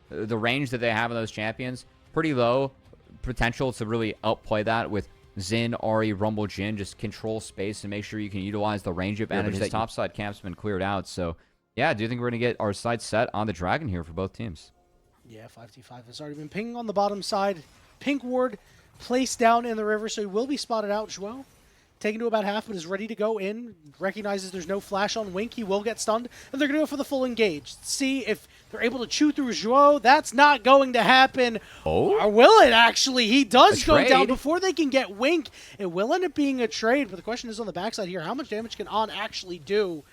the range that they have in those champions, pretty low. Potential to really outplay that with Xin, Ahri, Rumble, Jhin. Just control space and make sure you can utilize the range advantage. His topside camp's been cleared out. So, yeah, I do think we're going to get our sights set on the Dragon here for both teams. Yeah, 5T5 has already been pinging on the bottom side. Pink ward placed down in the river, so he will be spotted out. Joao taken to about half, but is ready to go in. Recognizes there's no flash on Wink. He will get stunned, and they're going to go for the full engage. See if they're able to chew through Joao. That's not going to happen. Oh? Or will it, actually? He does go down before they can get Wink. It will end up being a trade, but the question is on the backside here, how much damage can On actually do?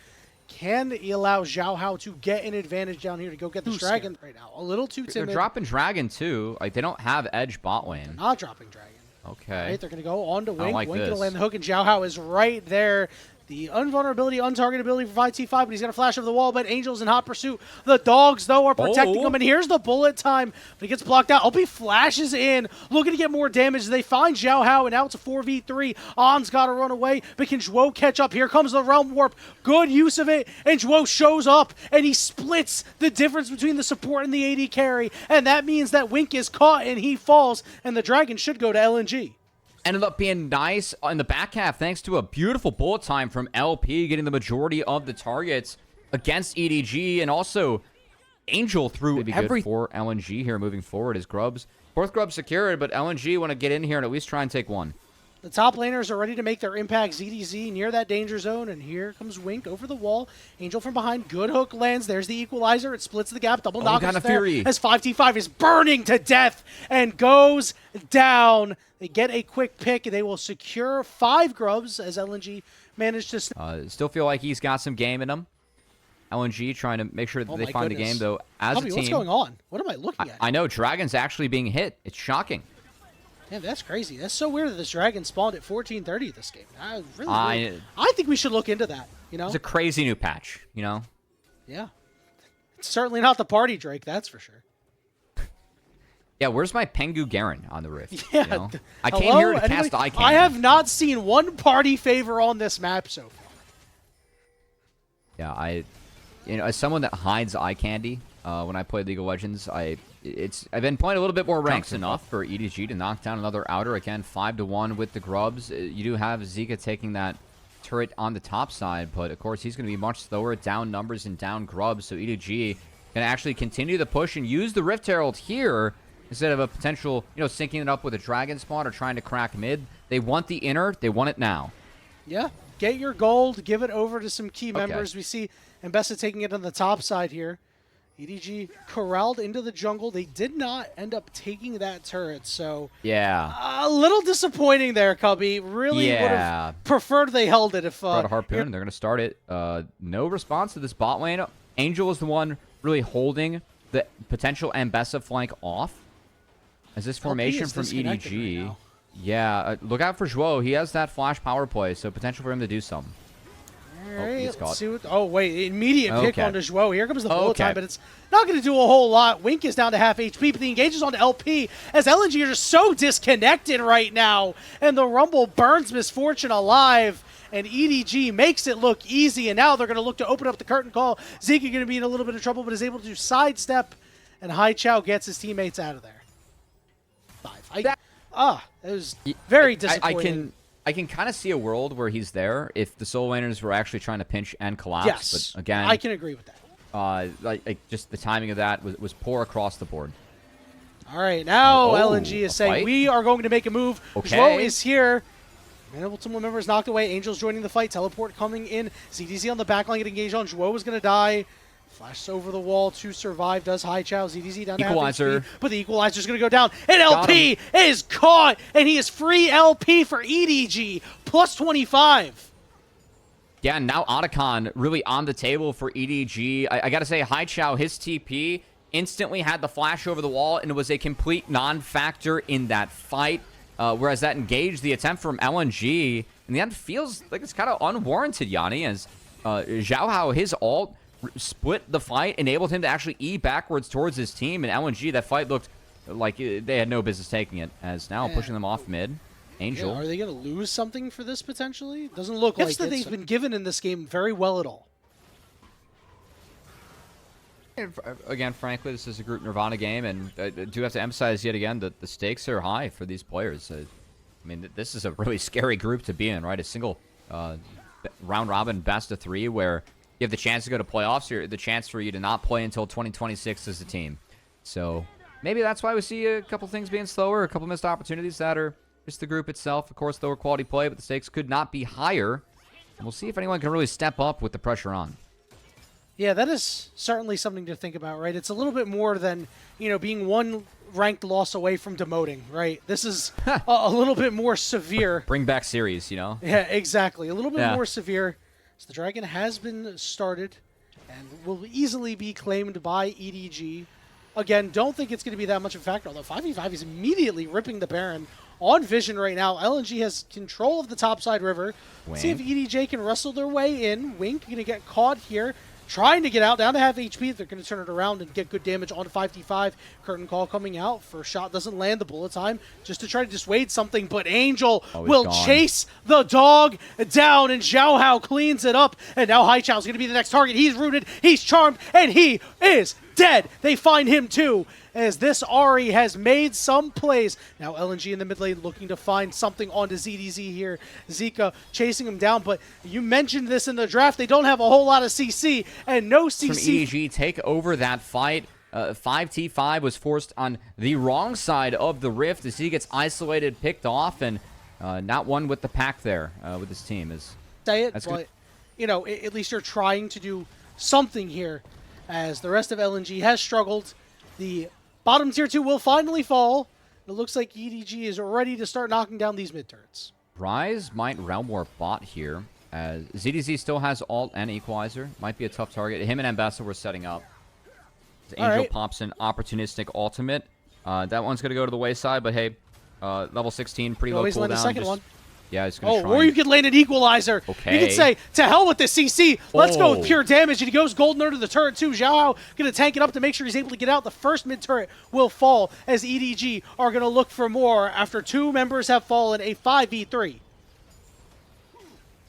Can he allow Zhao Hao to get an advantage down here to go get this Dragon right now? A little too timid. They're dropping Dragon, too. Like, they don't have edge bot lane. They're not dropping Dragon. Okay. Right, they're going to go on to Wink. Like Wink going to land the hook, and Zhao Hao is right there. The unvulnerability, untargetability for 5T5, but he's going to flash over the wall, but Angel's in hot pursuit. The dogs, though, are protecting him, and here's the bullet time, but he gets blocked out. LP flashes in, looking to get more damage. They find Zhao Hao, and now it's a 4v3. On's got to run away, but can Joao catch up? Here comes the Realm Warp. Good use of it, and Joao shows up, and he splits the difference between the support and the AD carry, and that means that Wink is caught, and he falls, and the Dragon should go to LNG. Ended up being nice in the back half thanks to a beautiful bullet time from LP, getting the majority of the targets against EDG, and also Angel through every for LNG here moving forward as Grubs. Fourth Grub secured, but LNG want to get in here and at least try and take one. The top laners are ready to make their impact. ZDZ near that danger zone, and here comes Wink over the wall. Angel from behind. Good hook lands. There's the equalizer. It splits the gap. Double knock there as 5T5 is burning to death and goes down. They get a quick pick. They will secure 5 Grubs as LNG managed to... Still feel like he's got some game in him. LNG trying to make sure that they find the game, though. As a team... What's going on? What am I looking at? I know. Dragon's actually being hit. It's shocking. Yeah, that's crazy. That's so weird that this Dragon spawned at 14:30 this game. I think we should look into that, you know? It's a crazy new patch, you know? Yeah. It's certainly not the party Drake, that's for sure. Yeah, where's my Pengu Garen on the Rift? Yeah. You know? I came here to cast eye candy. I have not seen one party favor on this map so far. Yeah, as someone that hides eye candy when I play League of Legends, I've been playing a little bit more ranks enough for EDG to knock down another outer. Again, 5-1 with the Grubs. You do have Zika taking that turret on the top side, but of course he's going to be much slower, down numbers and down Grubs, so EDG can actually continue the push and use the Rift Herald here instead of a potential, syncing it up with a Dragon spawn or trying to crack mid. They want the inner. They want it now. Yeah. Get your gold. Give it over to some key members. We see Mbessa taking it on the top side here. EDG corralled into the jungle. They did not end up taking that turret, so... Yeah. A little disappointing there, Cubby. Really would have preferred they held it if... Brought a Harpoon, and they're going to start it. No response to this bot lane. Angel is the one really holding the potential Mbessa flank off. As this formation from EDG... Right, yeah, look out for Joao. He has that flash power play, so potential for him to do something. All right, let's see what... wait, immediate pick onto Joao. Here comes the bullet time, but it's not going to do a whole lot. Wink is down to half HP, but the engage is onto LP, as LNG are just so disconnected right now, and the Rumble burns Misfortune alive, and EDG makes it look easy, and now they're going to look to open up the curtain call. Zeke going to be in a little bit of trouble, but is able to sidestep, and Hai Chao gets his teammates out of there. 5. It was very disappointing. I can kind of see a world where he's there if the solo laners were actually trying to pinch and collapse. Yes, but again, I can agree with that. Just the timing of that was poor across the board. All right, now LNG is saying we are going to make a move. Joao is here. Ultimate member is knocked away. Angel's joining the fight. Teleport coming in. ZDZ on the backline getting engaged on. Joao is going to die. Flashes over the wall to survive. Does Hai Chao. ZDZ down to Equalizer. HP, but the Equalizer is going to go down. And LP is caught. And he is free LP for EDG. Plus 25. Yeah, now Otacon really on the table for EDG. I got to say, Hai Chao, his TP, instantly had the flash over the wall, and it was a complete non-factor in that fight. Whereas that engaged the attempt from LNG, in the end, feels like it's kind of unwarranted, Yanni, as Zhao Hao, his ult, split the fight, enabled him to actually E backwards towards his team, and LNG, that fight looked like they had no business taking it, as now pushing them off mid. Angel. Yeah, are they going to lose something for this, potentially? Doesn't look like that they've been given in this game very well at all. And again, frankly, this is a group Nirvana game, and I do have to emphasize yet again that the stakes are high for these players. I mean, this is a really scary group to be in, right? A single round-robin best-of-3 where you have the chance to go to playoffs, or the chance for you to not play until 2026 as a team. So maybe that's why we see a couple things being slower, a couple missed opportunities that are just the group itself. Of course, lower quality play, but the stakes could not be higher. And we'll see if anyone can really step up with the pressure on. Yeah, that is certainly something to think about, right? It's a little bit more than, being one ranked loss away from demoting, right? This is a little bit more severe. Bring back series, Yeah, exactly. A little bit more severe. So the Dragon has been started and will easily be claimed by EDG. Again, don't think it's going to be that much of a factor, although 5v5 is immediately ripping the Baron on Vision right now. LNG has control of the topside river. Wink. See if EDJ can wrestle their way in. Wink going to get caught here. Trying to get out, down to half HP. They're going to turn it around and get good damage on 5v5. Curtain call coming out. First shot doesn't land. The bullet time just to try to dissuade something, but Angel will chase the dog down, and Xiao Hao cleans it up. And now Haichao's going to be the next target. He's rooted, he's charmed, and he is dead. They find him too, as this Ahri has made some plays. Now LNG in the mid lane looking to find something onto ZDZ here. Zika chasing him down, but you mentioned this in the draft. They don't have a whole lot of CC, and no CC. From EDG take over that fight. 5T5 was forced on the wrong side of the rift as he gets isolated, picked off, and not one with the pack there with his team. Say it, but, at least you're trying to do something here, as the rest of LNG has struggled. The bottom tier 2 will finally fall. It looks like EDG is ready to start knocking down these mid turrets. Rise might Realm Warp bot here, as ZDZ still has ult and equalizer. Might be a tough target. Him and Ambessa were setting up. Angel pops an opportunistic ultimate. That one's going to go to the wayside, but hey, level 16, pretty low cooldown. The second one. Yeah, he's going to try. Or you could land an equalizer. Okay. You could say, to hell with the CC. Let's go with pure damage. And he goes golden under the turret too. Xiao going to tank it up to make sure he's able to get out. The first mid turret will fall, as EDG are going to look for more after 2 members have fallen. A 5v3.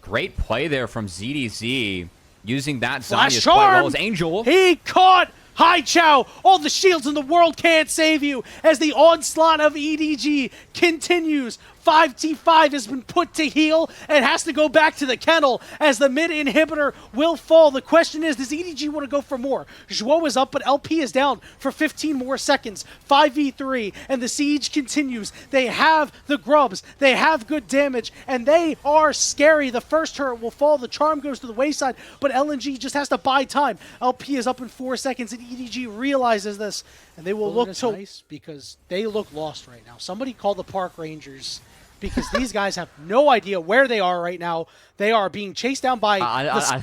Great play there from ZDZ, using that Flash Zanya's charm. quite well as Angel. He caught Haichao. All the shields in the world can't save you, as the onslaught of EDG continues. 5T5 has been put to heal and has to go back to the kennel, as the mid inhibitor will fall. The question is, does EDG want to go for more? Zhuo is up, but LP is down for 15 more seconds. 5v3, and the siege continues. They have the grubs, they have good damage, and they are scary. The first turret will fall, the charm goes to the wayside, but LNG just has to buy time. LP is up in 4 seconds, and EDG realizes this, and they will look to nice, because they look lost right now. Somebody call the park rangers, because these guys have no idea where they are right now. They are being chased down by...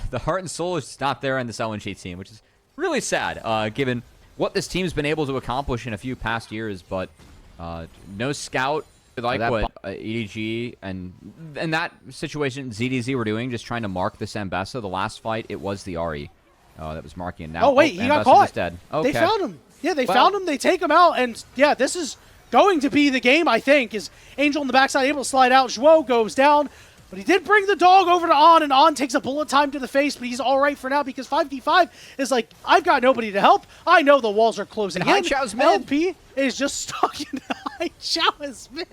the heart and soul is not there in this LNG team, which is really sad, given what this team's been able to accomplish in a few past years. But no scout like what EDG and in that situation ZDZ were doing, just trying to mark this Ambessa. The last fight, it was the Ahri that was marking him. Now, oh, wait, he got caught. Dead. Okay. They found him. Yeah, they found him. They take him out. And, yeah, this is going to be the game, I think, is Angel on the backside able to slide out. Zhuo goes down, but he did bring the dog over to On, and On takes a bullet time to the face, but he's all right for now, because 5v5 is like, I've got nobody to help. I know the walls are closing in. Haichao's mid. LP is just stuck in Haichao's mid.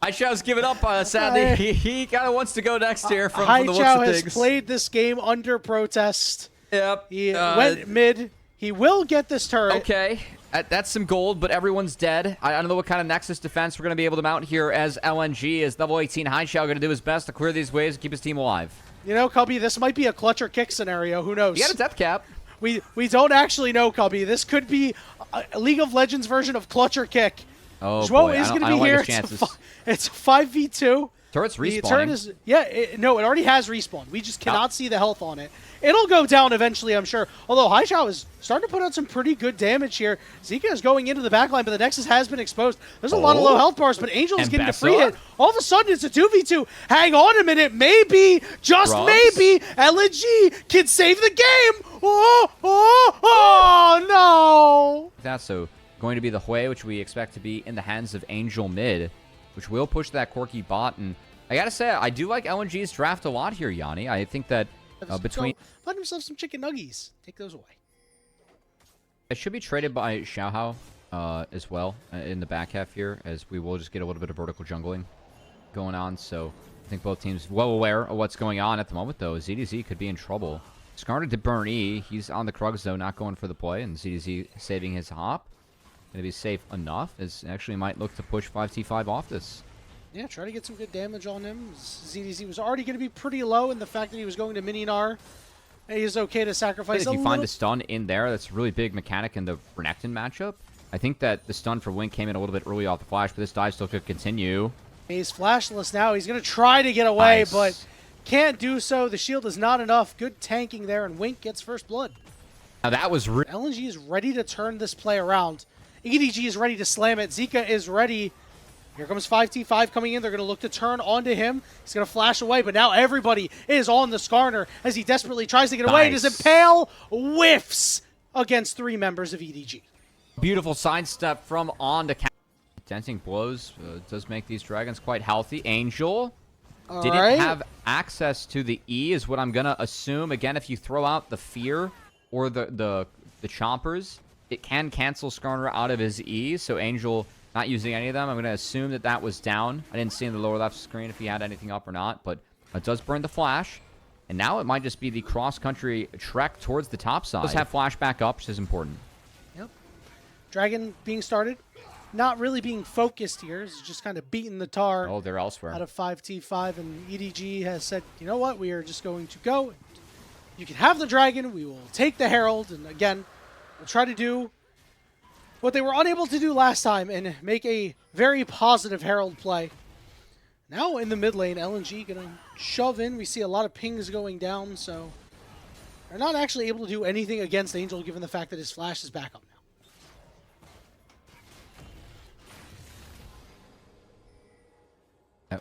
Haichao's given up, sadly. He kind of wants to go next here from the looks of Haichao things. has played this game under protest. Yep. He went mid. He will get this turret. Okay. That's some gold, but everyone's dead. I don't know what kind of Nexus defense we're going to be able to mount here as LNG. Is level 18 Haichao going to do his best to clear these waves and keep his team alive? You know, Cubby, this might be a clutch or kick scenario. Who knows? You got a death cap. We don't actually know, Cubby. This could be a League of Legends version of clutch or kick. Oh, Zhuo boy. is going to be like here. It's a 5v2. Turret's respawning. The turret is, no, it already has respawn. We just cannot see the health on it. It'll go down eventually, I'm sure. Although Haichao is starting to put out some pretty good damage here. Zika is going into the backline, but the Nexus has been exposed. There's a lot of low health bars, but Angel is getting the free hit. All of a sudden, it's a 2v2. Hang on a minute. Maybe, just maybe, LNG can save the game. Oh, no. That's so going to be the Hui, which we expect to be in the hands of Angel mid, which will push that Corki bot. And I got to say, I do like LNG's draft a lot here, Yanni. I think that between... Find himself some chicken nuggies. Take those away. It should be traded by Xiaohao as well in the back half here, as we will just get a little bit of vertical jungling going on. So I think both teams well aware of what's going on at the moment, though. ZDZ could be in trouble. Skarner to burn E. He's on the Krugs, though, not going for the play, and ZDZ saving his hop. Going to be safe enough, as actually might look to push 5T5 off this. Yeah, try to get some good damage on him. ZDZ was already going to be pretty low, and the fact that he was going to minion R, he's okay to sacrifice. If you find the stun in there, that's a really big mechanic in the Renekton matchup. I think that the stun for Wink came in a little bit early off the flash, but this dive still could continue. He's flashless now. He's going to try to get away, Nice. but can't do so. The shield is not enough. Good tanking there, and Wink gets first blood. Now that was LNG is ready to turn this play around. EDG is ready to slam it. Zika is ready. Here comes 5T5 coming in. They're going to look to turn onto him. He's going to flash away, but now everybody is on the Skarner as he desperately tries to get away. Nice. His Impale whiffs against 3 members of EDG. beautiful sidestep from on to Denting blows. Does make these dragons quite healthy. Angel didn't have access to the E is what I'm going to assume. Again, if you throw out the Fear or the Chompers, it can cancel Skarner out of his E, so Angel not using any of them. I'm going to assume that that was down. I didn't see in the lower left screen if he had anything up or not, but it does burn the flash. And now it might just be the cross-country trek towards the top side. Does have flash back up, which is important. Yep. Dragon being started. Not really being focused here. It's just kind of beating the tar. Oh, they're elsewhere. Out of 5T5, and EDG has said, you know what, we are just going to go. You can have the dragon. We will take the Herald, and again, we'll try to do what they were unable to do last time and make a very positive Herald play. Now in the mid lane, LNG going to shove in. We see a lot of pings going down, so they're not actually able to do anything against Angel given the fact that his flash is back up now.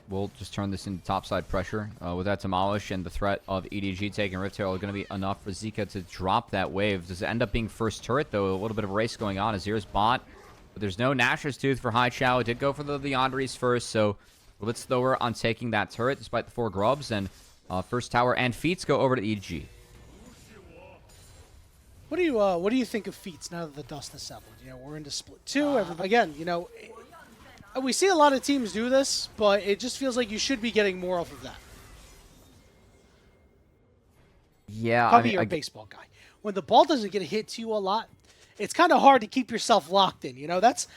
We'll just turn this into topside pressure with that Demolish, and the threat of EDG taking Rift Herald going to be enough for Zika to drop that wave. Does it end up being first turret, though? A little bit of a race going on. Azir's bot, but there's no Nashor's Tooth for High Chow. It did go for the Leandries first, so a little bit slower on taking that turret despite the 4 grubs, and first tower and feats go over to EDG. What do you think of feats now that the dust has settled? You know, we're into split 2. Again, you know, we see a lot of teams do this, but it just feels like you should be getting more off of that. Yeah, Probably you're a baseball guy. When the ball doesn't get hit to you a lot, it's kind of hard to keep yourself locked in. You know, that's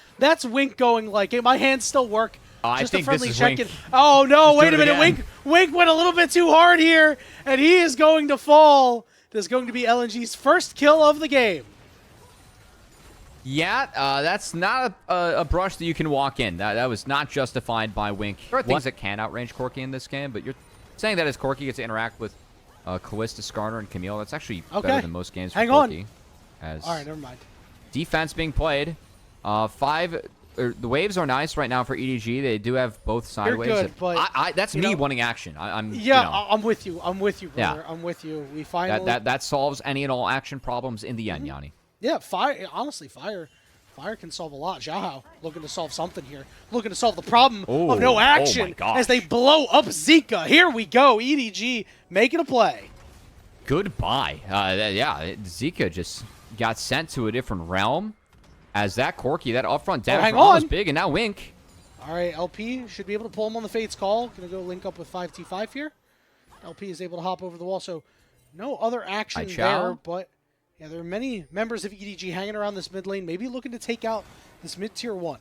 Wink going like, hey, my hands still work. I think this is Wink. Oh no, Let's wait a minute. Wink went a little bit too hard here, and he is going to fall. There's going to be LNG's first kill of the game. Yeah, that's not a brush that you can walk in. That was not justified by Wink. There are things that can outrange Corki in this game, but you're saying that as Corki gets to interact with Kalista, Skarner, and Camille, that's actually better than most games for Corki. All right, never mind. Defense being played. The waves are nice right now for EDG. They do have both side waves. Good, but that's me wanting action. I'm with you. I'm with you, brother. Yeah. I'm with you. We finally that solves any and all action problems in the end, Yanni. Yeah, fire. Honestly, fire can solve a lot. Xiaohao looking to solve something here. Looking to solve the problem of no action as they blow up Zika. Here we go. EDG making a play. Goodbye. Yeah, Zika just got sent to a different realm. As that Corki, that upfront damage was big, and now Wink. All right, LP should be able to pull him on the Fate's Call. Going to go link up with 5T5 here. LP is able to hop over the wall, so no other action there, but yeah, there are many members of EDG hanging around this mid lane, maybe looking to take out this mid-tier 1.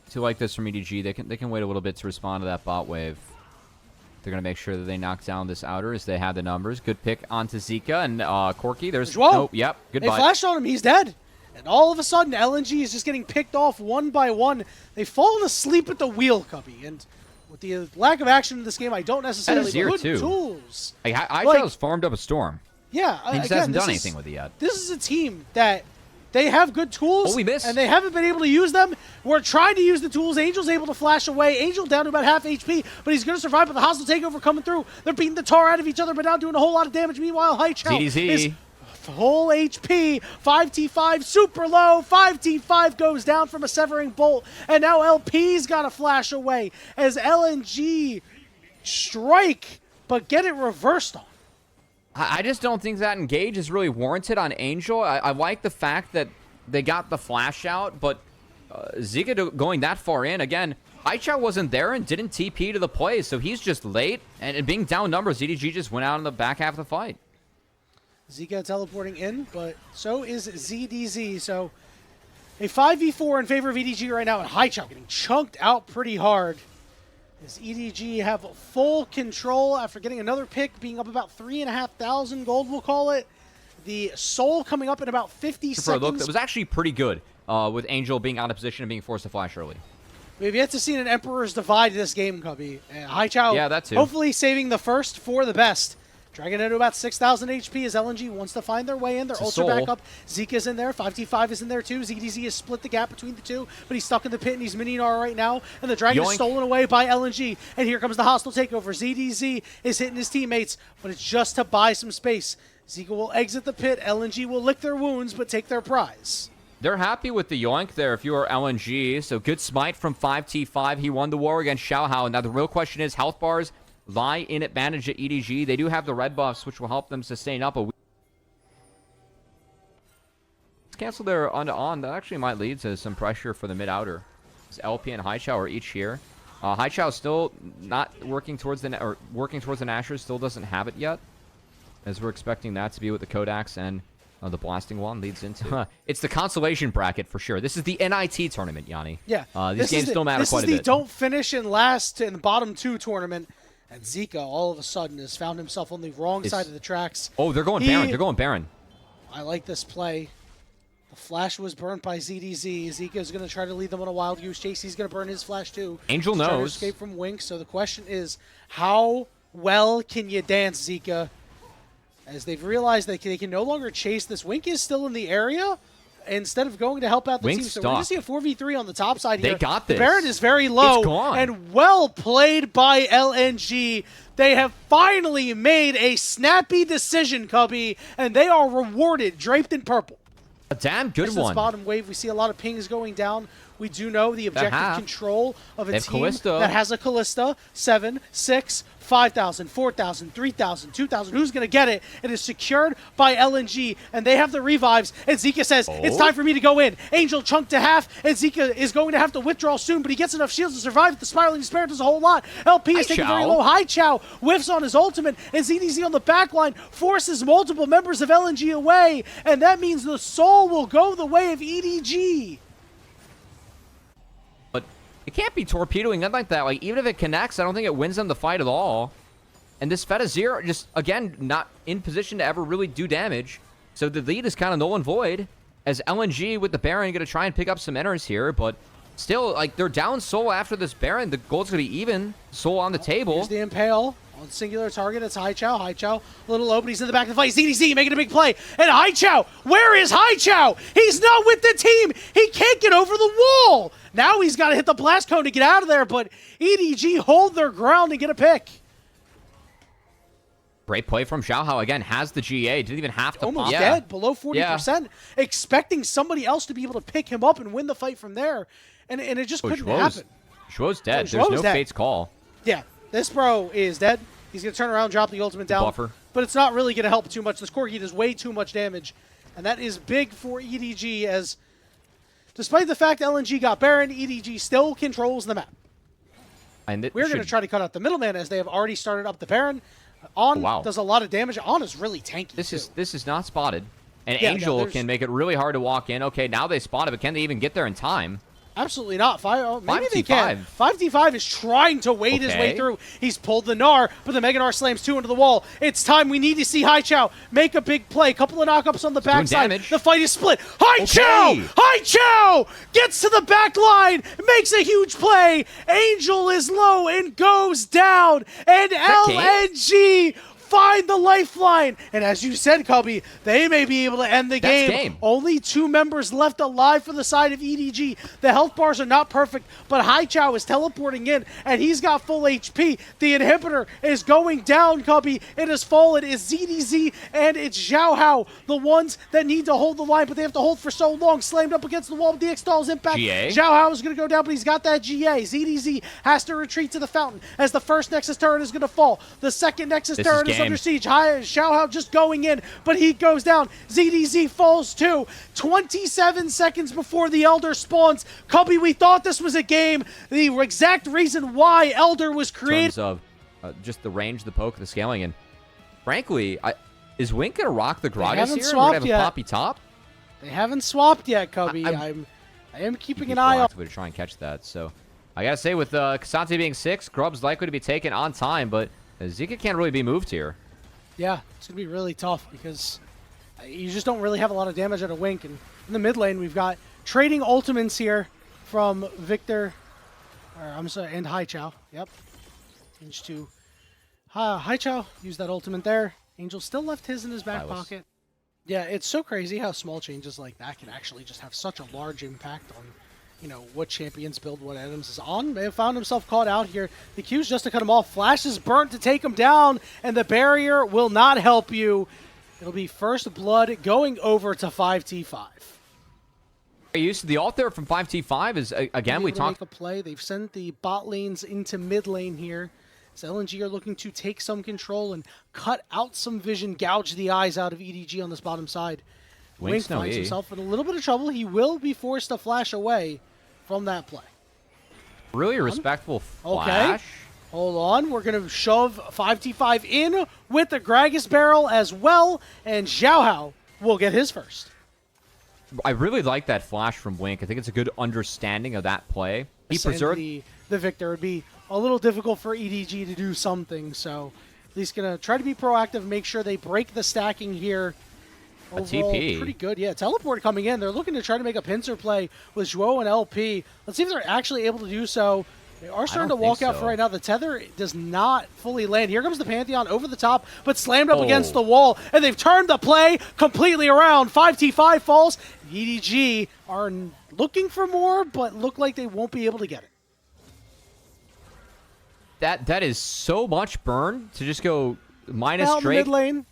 To like this from EDG, they can wait a little bit to respond to that bot wave. They're going to make sure that they knock down this outer as they have the numbers. Good pick onto Zika and Corki. There's yep, goodbye. They flashed on him. He's dead. And all of a sudden, LNG is just getting picked off one by one. They've fallen asleep at the wheel, Cubby. And with the lack of action in this game, I don't necessarily good tools. Ichow's farmed up a storm. Yeah, he just hasn't done anything with it yet. This is a team that they have good tools, we missed. And they haven't been able to use them. We're trying to use the tools. Angel's able to flash away. Angel down to about half HP, but he's going to survive with the hostile takeover coming through. They're beating the tar out of each other, but now doing a whole lot of damage. Meanwhile, High Chow is full HP. 5T5 super low. 5T5 goes down from a severing bolt, and now LP's got to flash away as LNG strike, but get it reversed on. I just don't think that engage is really warranted on Angel. I like the fact that they got the flash out, but Zika going that far in, again, Haichao wasn't there and didn't TP to the play, so he's just late. And being down numbers, EDG just went out in the back half of the fight. Zika teleporting in, but so is ZDZ. So a 5v4 in favor of EDG right now, and Haichao getting chunked out pretty hard. As EDG have full control after getting another pick, being up about 3,500 gold, we'll call it. The Soul coming up in about 50 seconds. Look, it was actually pretty good with Angel being out of position and being forced to flash early. We've yet to see an Emperor's Divide this game, Cubby. Haichao, yeah, that too. Hopefully saving the first for the best. Dragging into about 6,000 HP as LNG wants to find their way in. Their ultra back up. Zika's in there. 5T5 is in there too. ZDZ has split the gap between the two, but he's stuck in the pit and he's miniing R right now. And the Dragon is stolen away by LNG. And here comes the hostile takeover. ZDZ is hitting his teammates, but it's just to buy some space. Zika will exit the pit. LNG will lick their wounds, but take their prize. They're happy with the yoink there if you are LNG. So good smite from 5T5. He won the war against Xiaohao. Now the real question is health bars lie in advantage at EDG. They do have the red buffs, which will help them sustain up a week. Let's cancel their on. That actually might lead to some pressure for the mid-outer. LP and Haichao are each here. Haichao still not working towards the Nashers. Still doesn't have it yet, as we're expecting that to be what the Kodaks and the blasting wand leads into. It's the consolation bracket for sure. This is the NIT tournament, Yanni. Yeah. These games still matter quite a bit. This is the don't finish in last in the bottom two tournament. And Zika, all of a sudden, has found himself on the wrong side of the tracks. Oh, they're going Baron. They're going Baron. I like this play. The flash was burnt by ZDZ. Zika is going to try to lead them on a wild goose chase. He's going to burn his flash too. Angel knows. Trying to escape from Wink. So the question is, how well can you dance, Zika? As they've realized that they can no longer chase this. Wink is still in the area instead of going to help out the team. So we're going to see a 4v3 on the top side here. They got this. The Baron is very low. It's gone. And well played by LNG. They have finally made a snappy decision, Cubby, and they are rewarded, draped in purple. A damn good one. This bottom wave, we see a lot of pings going down. We do know the objective control of a team that has a Callista. 7, 6, 5,000, 4,000, 3,000, 2,000. Who's going to get it? It is secured by LNG, and they have the revives. And Zika says, it's time for me to go in. Angel chunked to half, and Zika is going to have to withdraw soon, but he gets enough shields to survive. The Spiraling Despair does a whole lot. LP is taking very low. Haichao whiffs on his ultimate, and ZDZ on the backline forces multiple members of LNG away, and that means the Soul will go the way of EDG. It can't be torpedoing nothing like that. Like, even if it connects, I don't think it wins them the fight at all. And this Feta Zero just, again, not in position to ever really do damage. So the lead is kind of null and void. As LNG with the Baron going to try and pick up some enters here. But still, like, they're down Soul after this Baron. The gold's going to be even. Soul on the table. Here's the Impale. On singular target, it's Haichao. Haichao, a little low, but he's in the back of the fight. ZDZ making a big play. And Haichao, where is Haichao? He's not with the team. He can't get over the wall. Now he's got to hit the blast cone to get out of there, but EDG hold their ground and get a pick. Great play from Xiaohao. Again, has the GA. Didn't even have to almost dead, below 40%. Expecting somebody else to be able to pick him up and win the fight from there. And it just couldn't happen. Shuo's dead. There's no Fate's Call. Yeah. This bro is dead. He's going to turn around, drop the ultimate down. Buffer. But it's not really going to help too much. This Corgi does way too much damage. And that is big for EDG as, despite the fact LNG got Baron, EDG still controls the map. And we're going to try to cut out the middleman as they have already started up the Baron. On does a lot of damage. On is really tanky. This is not spotted. And Angel can make it really hard to walk in. Okay, now they spot it, but can they even get there in time? Absolutely not. Maybe they can. 5T5 is trying to wade his way through. He's pulled the Gnar, but the Mega Gnar slams 2 into the wall. It's time. We need to see Haichao make a big play. Couple of knockups on the backside. The fight is split. Haichao! Haichao gets to the back line, makes a huge play. Angel is low and goes down. And LNG find the lifeline. And as you said, Cubby, they may be able to end the game. Only 2 members left alive for the side of EDG. The health bars are not perfect, but Haichao is teleporting in, and he's got full HP. The inhibitor is going down, Cubby. It has fallen. It's ZDZ and it's Xiaohao, the ones that need to hold the line, but they have to hold for so long. Slammed up against the wall with the X-Stall's impact. Xiaohao is going to go down, but he's got that GA. ZDZ has to retreat to the fountain as the first Nexus turret is going to fall. The second Nexus turret is under siege. Xiaohao just going in, but he goes down. ZDZ falls too. 27 seconds before the Elder spawns. Cubby, we thought this was a game. The exact reason why Elder was created. In terms of just the range, the poke, the scaling, and frankly, is Wink going to rock the Gragas here? Swapped We're going to yet. have a poppy top? They haven't swapped yet, Cubby. I am keeping an eye on. To try and catch that. So I gotta say, with Kasante being 6, Grub's likely to be taken on time, but Zika can't really be moved here. Yeah, it's gonna be really tough because you just don't really have a lot of damage out of Wink. And in the mid lane, we've got trading ultimates here from Victor, and Haichao. Yep, change to Haichao. Use that ultimate there. Angel still left his in his back pocket. Yeah, it's so crazy how small changes like that can actually just have such a large impact on, you know, what champions build, what items is on. May have found himself caught out here. The Q's just to cut him off. Flash is burnt to take him down, and the barrier will not help you. It'll be first blood going over to 5T5. The ult there from 5T5 is, again, we talked. Make a play. They've sent the bot lanes into mid lane here. So LNG are looking to take some control and cut out some vision, gouge the eyes out of EDG on this bottom side. Wink finds himself in a little bit of trouble. He will be forced to flash away from that play. Really respectful flash. Okay. Hold on. We're going to shove 5T5 in with the Gragas barrel as well, and Xiaohao will get his first. I really like that flash from Wink. I think it's a good understanding of that play. He preserved the Victor. Would be a little difficult for EDG to do something, so at least going to try to be proactive, make sure they break the stacking here. Overall, a TP. Pretty good. Yeah, teleport coming in. They're looking to try to make a pincer play with Zhuo and LP. Let's see if they're actually able to do so. They are starting to walk out for right now. The tether does not fully land. Here comes the Pantheon over the top, but slammed up against the wall, and they've turned the play completely around. 5T5 falls. EDG are looking for more, but look like they won't be able to get it. That is so much burn to just go minus out Drake. Mid lane,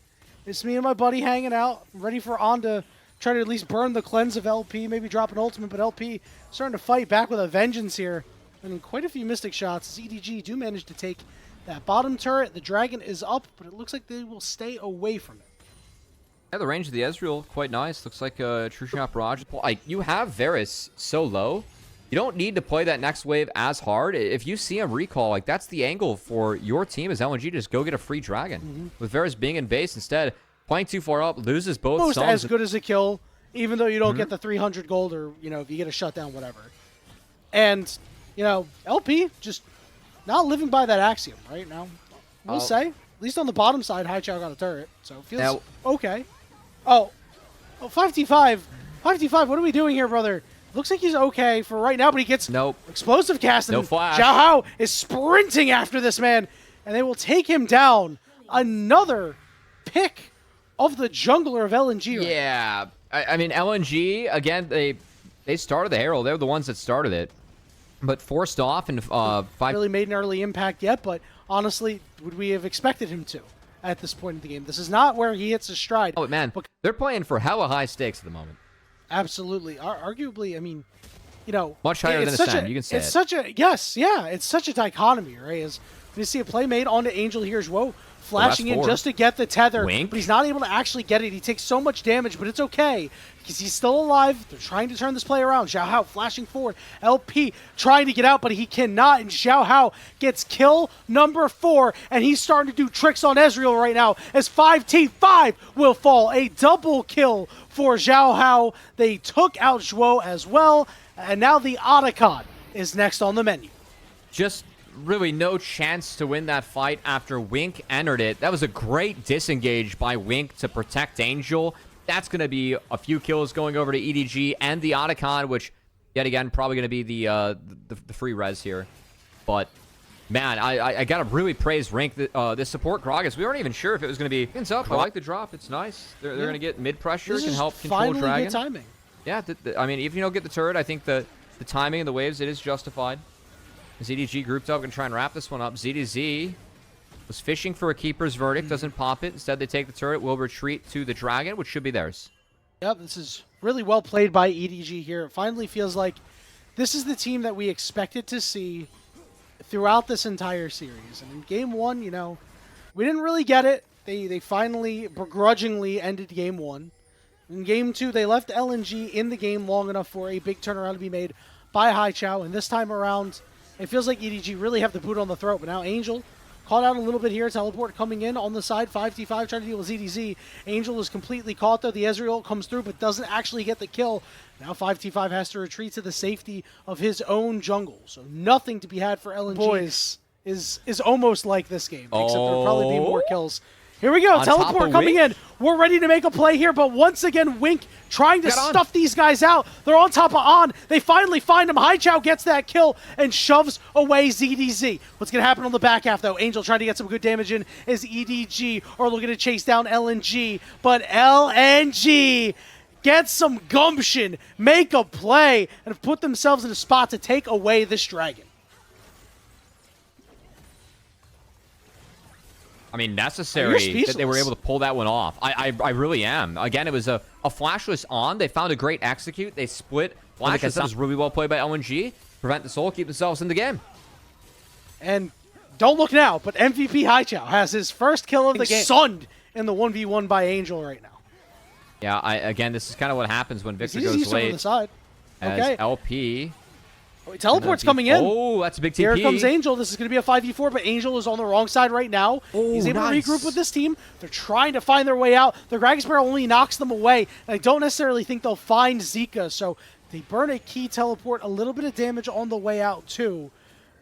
it's me and my buddy hanging out, ready for On to try to at least burn the cleanse of LP, maybe drop an ultimate, but LP starting to fight back with a vengeance here. And quite a few Mystic shots as EDG do manage to take that bottom turret. The Dragon is up, but it looks like they will stay away from it. Yeah, the range of the Ezreal, quite nice. Looks like a True Shot Barrage. Like, you have Varus so low, you don't need to play that next wave as hard. If you see him recall, like, that's the angle for your team as LNG to just go get a free Dragon. With Varus being in base instead, playing too far up, loses both Almost sums. as good as a kill, even though you don't get the 300 gold or, you know, if you get a shutdown, whatever. And, you know, LP just not living by that axiom right now. We'll say, at least on the bottom side, Haichao got a turret, so it feels okay. Oh, 5T5. 5T5, what are we doing here, brother? Looks like he's okay for right now, but he gets explosive cast. No flash. Xiaohao is sprinting after this man, and they will take him down. Another pick of the jungler of LNG. Right yeah. I mean, LNG, again, they started the Herald. They're the ones that started it. But forced off and really made an early impact yet, but honestly, would we have expected him to at this point in the game? This is not where he hits his stride. Oh, man. They're playing for hella high stakes at the moment. Absolutely. Arguably, I mean, you know, much higher than Ascend, you can say it's such a, yes, yeah, it's such a dichotomy, right? As we see a play made onto Angel here. Whoa, flashing in just to get the tether, but he's not able to actually get it. He takes so much damage, but it's okay because he's still alive. They're trying to turn this play around. Xiaohao flashing forward. LP trying to get out, but he cannot, and Xiaohao gets kill number 4, and he's starting to do tricks on Ezreal right now as 5T5 will fall. A double kill for Xiaohao. They took out Zhuo as well, and now the Otacon is next on the menu. Just really no chance to win that fight after Wink entered it. That was a great disengage by Wink to protect Angel. That's going to be a few kills going over to EDG and the Otacon, which, yet again, probably going to be the free res here. But, man, I got to really praise Wink. This support Gragas, we weren't even sure if it was going to be hands up. I like the drop. It's nice. They're going to get mid-pressure. Can help control Dragon. Good timing. Yeah, I mean, if you don't get the turret, I think the timing of the waves, it is justified. ZDG grouped up and try and wrap this one up. ZDZ was fishing for a keeper's verdict, doesn't pop it. Instead, they take the turret, will retreat to the Dragon, which should be theirs. Yep, this is really well played by EDG here. It finally feels like this is the team that we expected to see throughout this entire series. And in game 1, you know, we didn't really get it. they finally begrudgingly ended game 1. In game 2, they left LNG in the game long enough for a big turnaround to be made by Haichao, and this time around, it feels like EDG really have the boot on the throat, but now Angel caught out a little bit here. Teleport coming in on the side. 5v5 trying to deal with ZDZ. Angel is completely caught, though. The Ezreal comes through, but doesn't actually get the kill. Now 5v5 has to retreat to the safety of his own jungle. So nothing to be had for LNG. Boys, is almost like this game, except there'll probably be more kills. Here we go. On Teleport coming in. We're ready to make a play here, but once again, Wink trying to stuff these guys out. They're on top of On. They finally find him. Haichao gets that kill and shoves away ZDZ. What's going to happen on the back half, though? Angel trying to get some good damage in as EDG are looking to chase down LNG, but LNG get some gumption, make a play, and put themselves in a spot to take away this dragon. I mean, necessary that they were able to pull that one off. I really am. Again, it was a flashless On. They found a great execute. They split. Flash was really well played by LNG. Prevent the soul, keep themselves in the game. And don't look now, but MVP Haichao has his first kill of the game. Sunned in the 1v1 by Angel right now. Yeah, again, this is kind of what happens when Victor goes late. On the side. As LP. Teleport's coming in. Oh, that's a big TP. Here comes Angel. This is going to be a 5v4, but Angel is on the wrong side right now. Oh, he's able to regroup with this team. They're trying to find their way out. The Dragon Sparrow only knocks them away, and I don't necessarily think they'll find Zika, so they burn a key teleport, a little bit of damage on the way out too.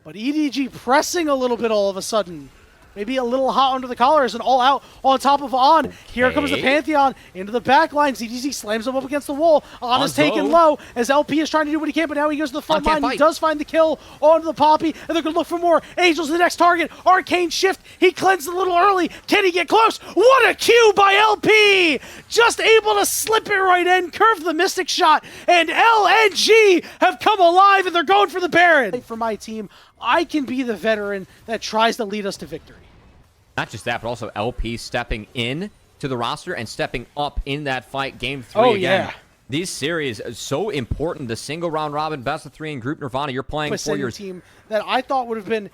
But EDG pressing a little bit all of a sudden. Maybe a little hot under the collar as an all-out on top of On. Okay. Here comes the Pantheon into the back line. ZDZ slams him up against the wall. On is taken low as LP is trying to do what he can, but now he goes to the front line. He does find the kill onto the Poppy, and they're going to look for more. Angel's the next target. Arcane Shift. He cleansed a little early. Can he get close? What a Q by LP! Just able to slip it right in, curve the Mystic Shot, and LNG have come alive, and they're going for the Baron. For my team, I can be the veteran that tries to lead us to victory. Not just that, but also LP stepping in to the roster and stepping up in that fight. Game 3 again. Yeah. These series are so important. The single round robin, best of 3 in Group Nirvana. You're playing for your team that I thought would have been,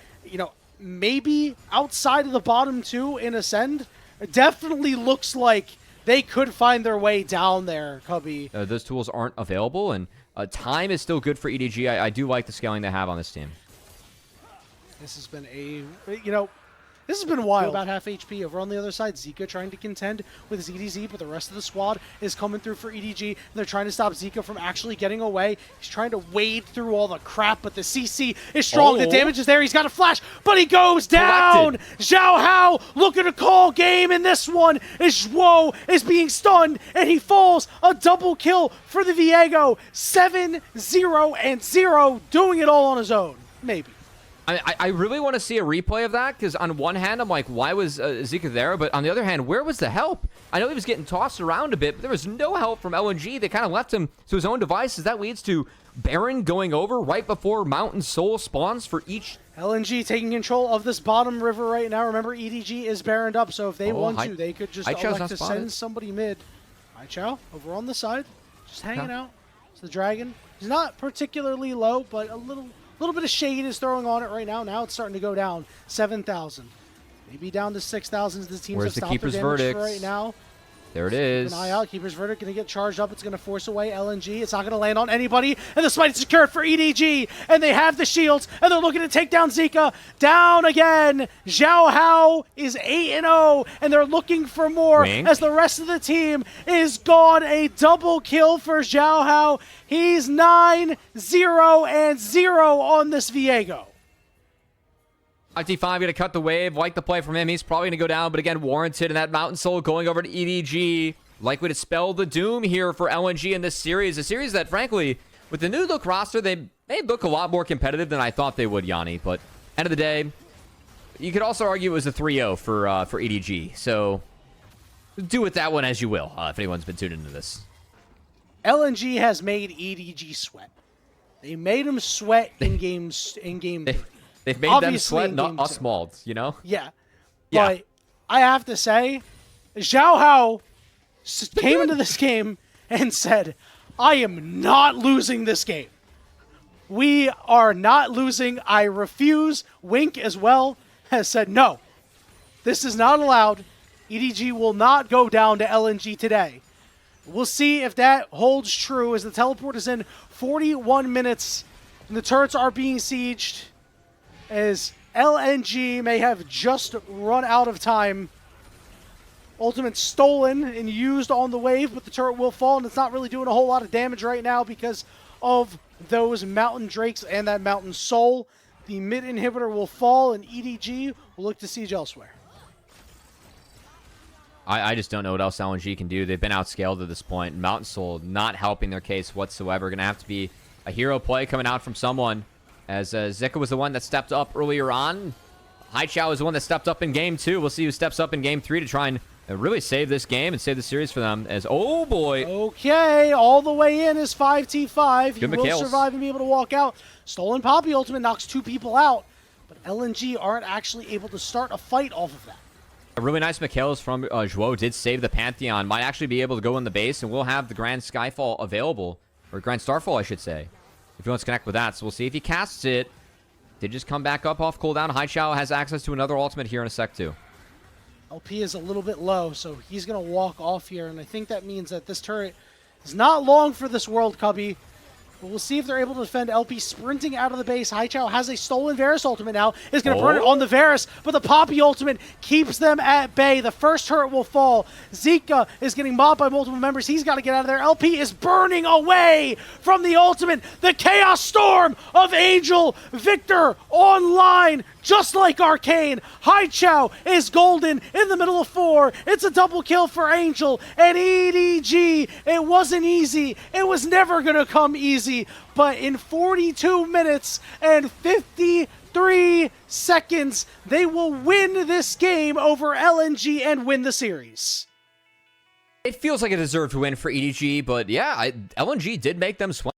maybe outside of the bottom 2 in Ascend. It definitely looks like they could find their way down there, Cubby. Those tools aren't available, and time is still good for EDG. I do like the scaling they have on this team. This has been this has been wild. About half HP over on the other side. Zika trying to contend with ZDZ, but the rest of the squad is coming through for EDG, and they're trying to stop Zika from actually getting away. He's trying to wade through all the crap, but the CC is strong. The damage is there. He's got a flash, but he goes down. Zhao Hao looking to call game in this one. Zhuo is being stunned, and he falls. A double kill for the Viego. 7-0-0, doing it all on his own. Maybe. I really want to see a replay of that, because on one hand, I'm like, why was Zika there? But on the other hand, where was the help? I know he was getting tossed around a bit, but there was no help from LNG. They kind of left him to his own devices. That leads to Baron going over right before Mountain Soul spawns for each. LNG taking control of this bottom river right now. Remember, EDG is Baroned up, so if they want to, they could just elect to send somebody mid. Haichao over on the side, just hanging out. It's the Dragon. He's not particularly low, but a little bit of shade is throwing on it right now. Now it's starting to go down. 7,000. Maybe down to 6,000 as the teams have stopped their damage for right now. There it is. Keep an eye out. Keeper's Verdict going to get charged up. It's going to force away LNG. It's not going to land on anybody. And the smite is secured for EDG. And they have the shields. And they're looking to take down Zika. Down again. Zhao Hao is 8-0. And they're looking for more as the rest of the team is gone. A double kill for Zhao Hao. He's 9-0-0 on this Viego. IT5 going to cut the wave. Like the play from him. He's probably going to go down, but again, warranted. And that Mountain Soul going over to EDG. Likely to spell the doom here for LNG in this series. A series that, frankly, with the new look roster, they may look a lot more competitive than I thought they would, Yanni. But end of the day, you could also argue it was a 3-0 for EDG. So do with that one as you will, if anyone's been tuned into this. LNG has made EDG sweat. They made him sweat in game 3. They've made them sweat, not us mauled, Yeah. But I have to say, Zhao Hao came into this game and said, I am not losing this game. We are not losing. I refuse. Wink as well has said, no, this is not allowed. EDG will not go down to LNG today. We'll see if that holds true as the teleport is in 41 minutes and the turrets are being sieged, as LNG may have just run out of time. Ultimate stolen and used on the wave, but the turret will fall, and it's not really doing a whole lot of damage right now because of those Mountain Drakes and that Mountain Soul. The mid inhibitor will fall, and EDG will look to siege elsewhere. I just don't know what else LNG can do. They've been outscaled at this point. Mountain Soul not helping their case whatsoever. Going to have to be a hero play coming out from someone, as Zika was the one that stepped up earlier on. Haichao is the one that stepped up in game 2. We'll see who steps up in game 3 to try and really save this game and save the series for them. As, oh boy. Okay, all the way in is 5T5. He will McHale's. survive and be able to walk out. Stolen Poppy ultimate knocks 2 people out, but LNG aren't actually able to start a fight off of that. A really nice Michaelis from Zhuo did save the Pantheon. Might actually be able to go in the base, and we'll have the Grand Skyfall available. Or Grand Starfall, I should say, if he wants to connect with that. So we'll see if he casts it. Did just come back up off cooldown. Haichao has access to another ultimate here in a sec, too. LP is a little bit low, so he's going to walk off here, and I think that means that this turret is not long for this world, Cubby. But we'll see if they're able to defend LP sprinting out of the base. Haichao has a stolen Varus ultimate now. Is going to burn it on the Varus, but the Poppy ultimate keeps them at bay. The first turret will fall. Zika is getting mobbed by multiple members. He's got to get out of there. LP is burning away from the ultimate. The Chaos Storm of Angel Victor online, just like Arcane. Haichao is golden in the middle of 4. It's a double kill for Angel and EDG. It wasn't easy. It was never going to come easy. But in 42 minutes and 53 seconds, they will win this game over LNG and win the series. It feels like a deserved win for EDG, but yeah, LNG did make them swing.